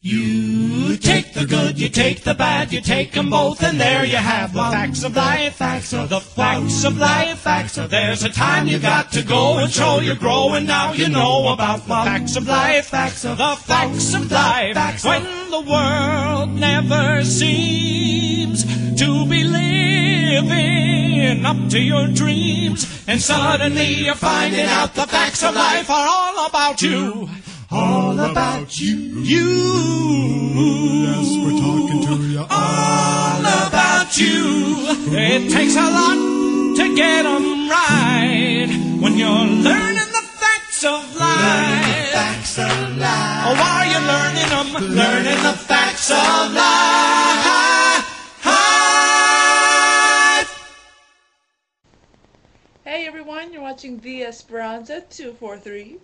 You take the good, you take the bad, you take 'em both, and there you have the facts of life, facts of the facts of life, facts of. There's a time you got to go and show you're growing. Now you know about the facts of life, facts of the facts of life. When the world never seems to be living up to your dreams, and suddenly you're finding out the facts of life are all about you. All about you. Yes, we're talking to you. All about you. It takes a lot to get 'em right when you're learning the facts of life. Facts of life. Oh, are you learning them? Learning the facts of life. Hey everyone, you're watching TheEsperanza243.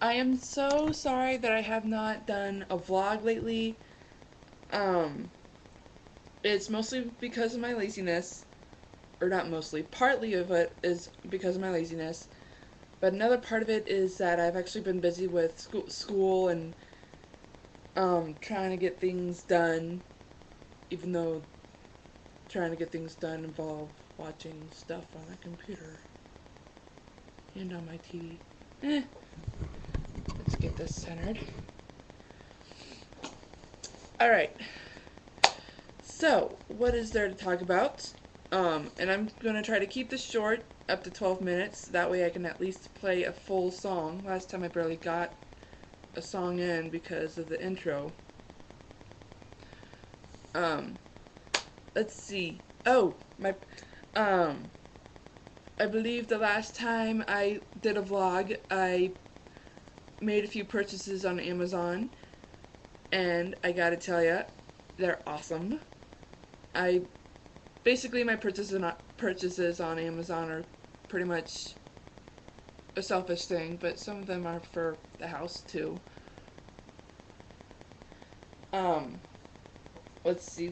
I am so sorry that I have not done a vlog lately. It's mostly because of my laziness. Or not mostly, partly of it is because of my laziness. But another part of it is that I've actually been busy with school and trying to get things done. Even though trying to get things done involve watching stuff on a computer and on my TV. Let's get this centered. Alright. So, what is there to talk about? And I'm going to try to keep this short, up to 12 minutes. That way I can at least play a full song. Last time I barely got a song in because of the intro. Let's see. Oh, I believe the last time I did a vlog, I made a few purchases on Amazon, and I gotta tell ya, they're awesome. Basically my purchases on Amazon are pretty much a selfish thing, but some of them are for the house too. Let's see.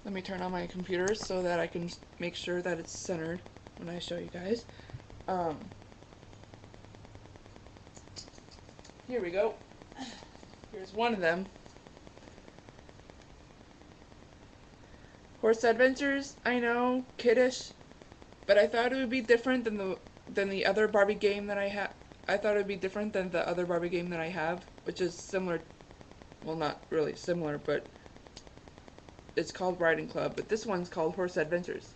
Let me turn on my computer so that I can make sure that it's centered when I show you guys. Here we go. Here's one of them. Horse Adventures, I know, kiddish, but I thought it would be different than the other Barbie game that I have. I thought it would be different than the other Barbie game that I have, which is similar. Well, not really similar, but it's called Riding Club, but this one's called Horse Adventures.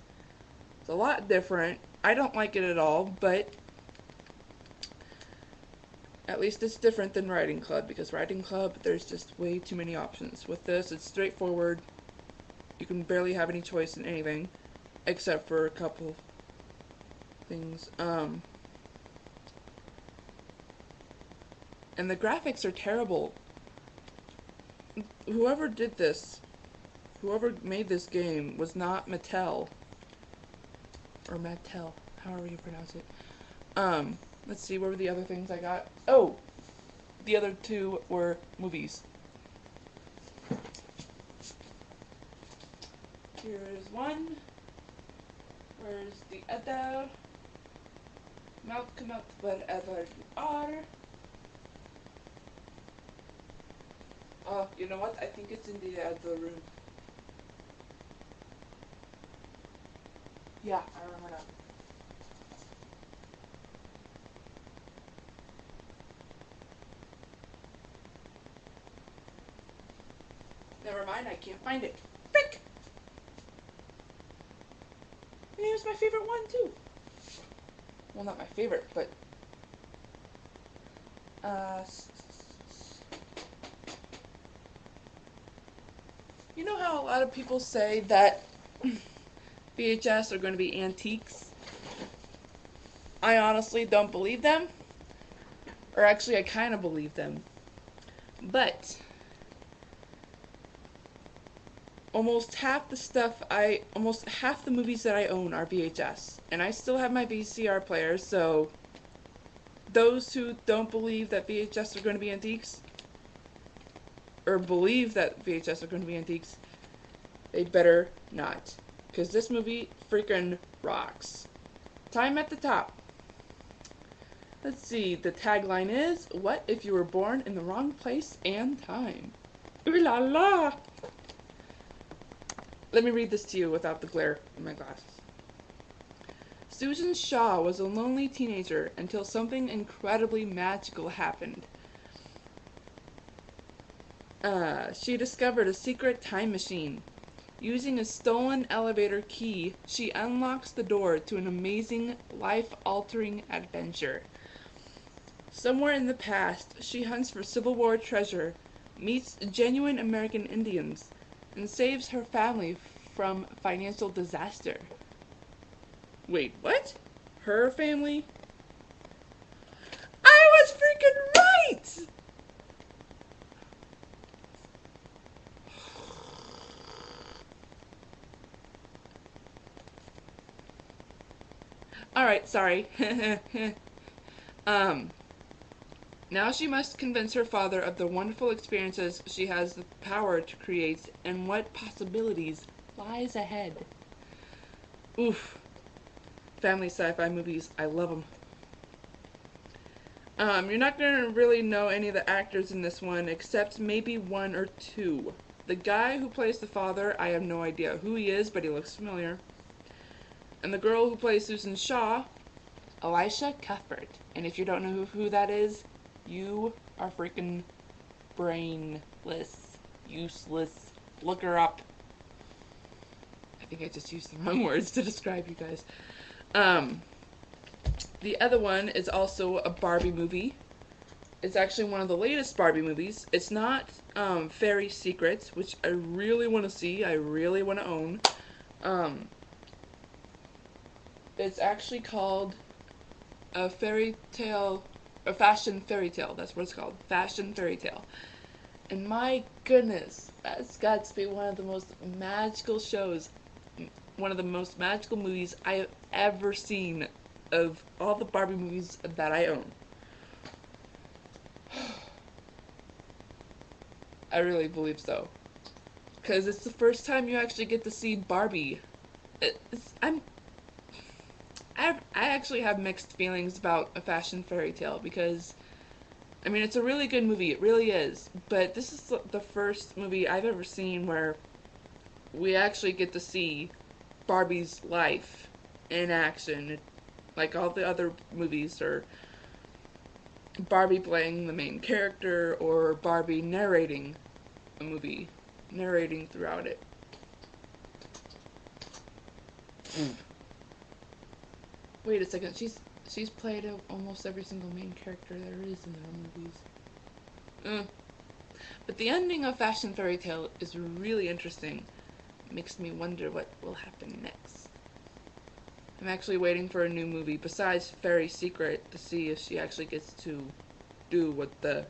It's a lot different. I don't like it at all, but at least it's different than Riding Club, because Riding Club, there's just way too many options. With this, it's straightforward. You can barely have any choice in anything, except for a couple things. And the graphics are terrible. Whoever did this, whoever made this game, was not Mattel. Or Mattel, however you pronounce it. Let's see, what were the other things I got? Oh! The other two were movies. Here is one. Where's the other? Malcolm, wherever you are. Oh, you know what? I think it's in the other room. Yeah, I remember now. Never mind, I can't find it. Frick! And it was my favorite one, too. Well, not my favorite, but you know how a lot of people say that VHS are going to be antiques? I honestly don't believe them. Or actually, I kind of believe them. But almost half the movies that I own are VHS. And I still have my VCR player, so those who don't believe that VHS are going to be antiques, or believe that VHS are going to be antiques, they better not. Because this movie freaking rocks. Time at the top. Let's see, the tagline is, what if you were born in the wrong place and time? Ooh la la! Let me read this to you without the glare in my glasses. Susan Shaw was a lonely teenager until something incredibly magical happened. She discovered a secret time machine. Using a stolen elevator key, she unlocks the door to an amazing, life-altering adventure. Somewhere in the past, she hunts for Civil War treasure, meets genuine American Indians, and saves her family from financial disaster. Wait, what? Her family? I was freaking right! Alright, sorry. Now she must convince her father of the wonderful experiences she has the power to create and what possibilities lies ahead. Oof. Family sci-fi movies, I love them. You're not going to really know any of the actors in this one, except maybe one or two. The guy who plays the father, I have no idea who he is, but he looks familiar. And the girl who plays Susan Shaw, Elisha Cuthbert. And if you don't know who that is, you are freaking brainless, useless. Look her up. I think I just used the wrong words to describe you guys. The other one is also a Barbie movie. It's actually one of the latest Barbie movies. It's not Fairy Secrets, which I really want to see. I really want to own. It's actually called a fairy tale, a fashion fairy tale. That's what it's called, fashion fairy tale. And my goodness, that's got to be one of the most magical shows, one of the most magical movies I have ever seen of all the Barbie movies that I own. I really believe so. Because it's the first time you actually get to see Barbie. I actually have mixed feelings about a fashion fairy tale because, I mean, it's a really good movie, it really is, but this is the first movie I've ever seen where we actually get to see Barbie's life in action. Like all the other movies are Barbie playing the main character or Barbie narrating a movie, narrating throughout it. Wait a second, she's played almost every single main character there is in their movies. But the ending of Fashion Fairy Tale is really interesting. It makes me wonder what will happen next. I'm actually waiting for a new movie besides Fairy Secret to see if she actually gets to do what the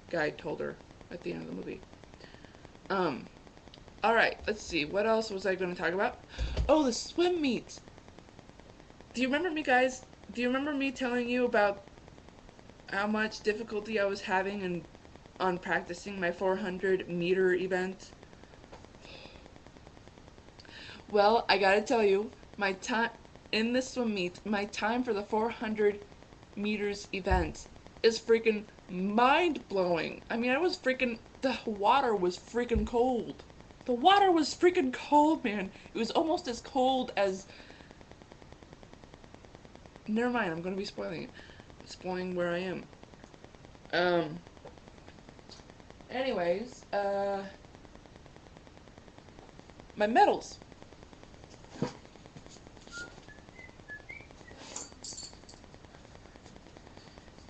guy told her at the end of the movie. Alright, let's see. What else was I going to talk about? Oh, the swim meet! Do you remember me, guys? Do you remember me telling you about how much difficulty I was having on practicing my 400-meter event? Well, I gotta tell you, my time in this swim meet, my time for the 400 meters event is freaking mind-blowing. I mean, the water was freaking cold. The water was freaking cold, man. It was almost as cold as... Never mind, I'm gonna be spoiling it. Spoiling where I am. Anyways, my medals.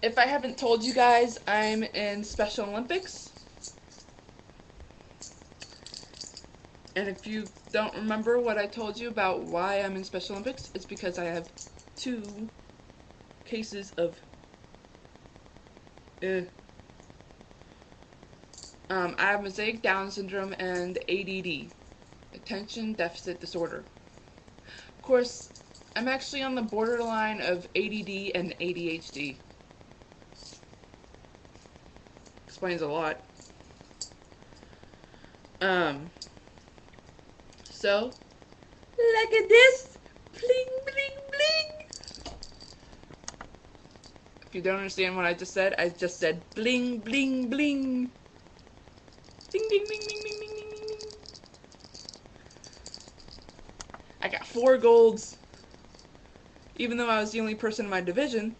If I haven't told you guys, I'm in Special Olympics. And if you don't remember what I told you about why I'm in Special Olympics, it's because I have 2 cases of I have mosaic Down syndrome and ADD, attention deficit disorder. Of course, I'm actually on the borderline of ADD and ADHD. Explains a lot. So, look at this! Bling, bling, bling! If you don't understand what I just said bling, bling, bling. Ding, ding, ding, ding, ding, ding, ding, ding, ding. I got 4 golds. Even though I was the only person in my division,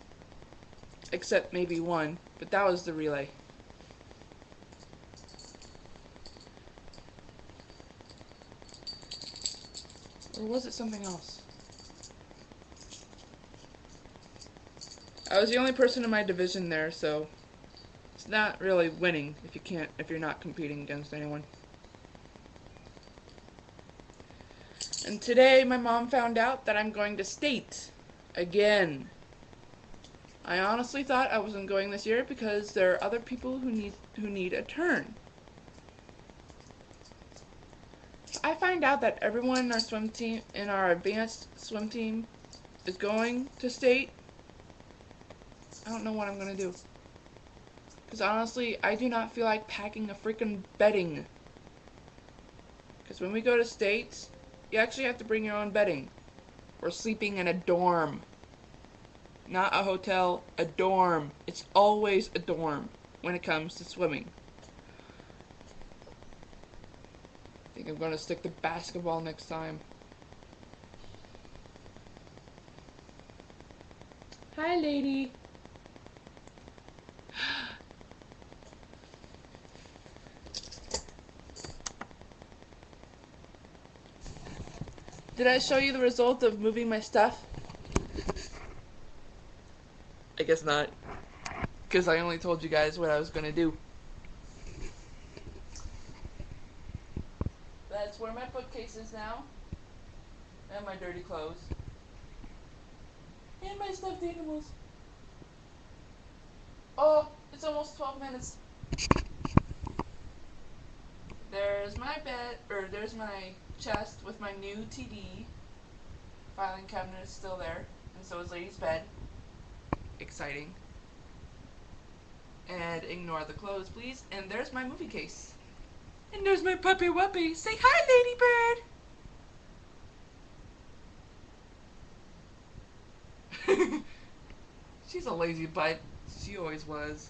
except maybe one, but that was the relay. Or was it something else? I was the only person in my division there, so it's not really winning if you're not competing against anyone. And today my mom found out that I'm going to state again. I honestly thought I wasn't going this year because there are other people who need a turn. I find out that everyone in our swim team, in our advanced swim team, is going to state. I don't know what I'm gonna do. Because honestly, I do not feel like packing a freaking bedding. Because when we go to states, you actually have to bring your own bedding. We're sleeping in a dorm. Not a hotel, a dorm. It's always a dorm when it comes to swimming. I think I'm going to stick to basketball next time. Hi, lady. Did I show you the result of moving my stuff? I guess not. Because I only told you guys what I was going to do. That's where my bookcase is now. And my dirty clothes. And my stuffed animals. Oh, it's almost 12 minutes. There's my bed, or there's my chest with my new TD. Filing cabinet is still there, and so is Lady's bed. Exciting. And ignore the clothes, please. And there's my movie case. And there's my puppy wuppy. Say hi, Ladybird. She's a lazy butt. She always was.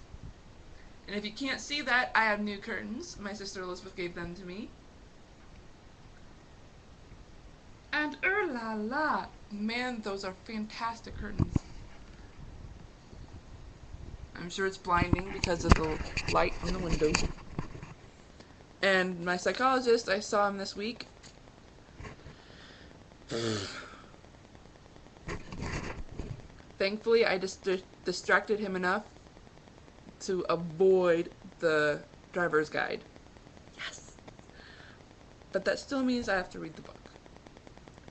And if you can't see that, I have new curtains. My sister Elizabeth gave them to me. And la la, man, those are fantastic curtains. I'm sure it's blinding because of the light from the window. And my psychologist, I saw him this week. Thankfully, I just distracted him enough to avoid the driver's guide. Yes! But that still means I have to read the book.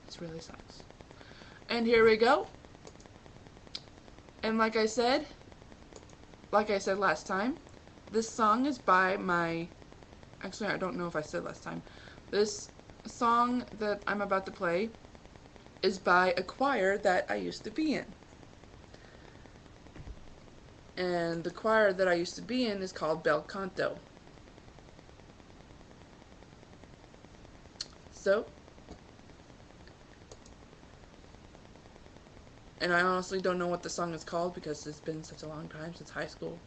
It really sucks. And here we go. And like I said last time, this song is by my... Actually, I don't know if I said last time. This song that I'm about to play is by a choir that I used to be in. And the choir that I used to be in is called Bel Canto. So, and I honestly don't know what the song is called because it's been such a long time since high school.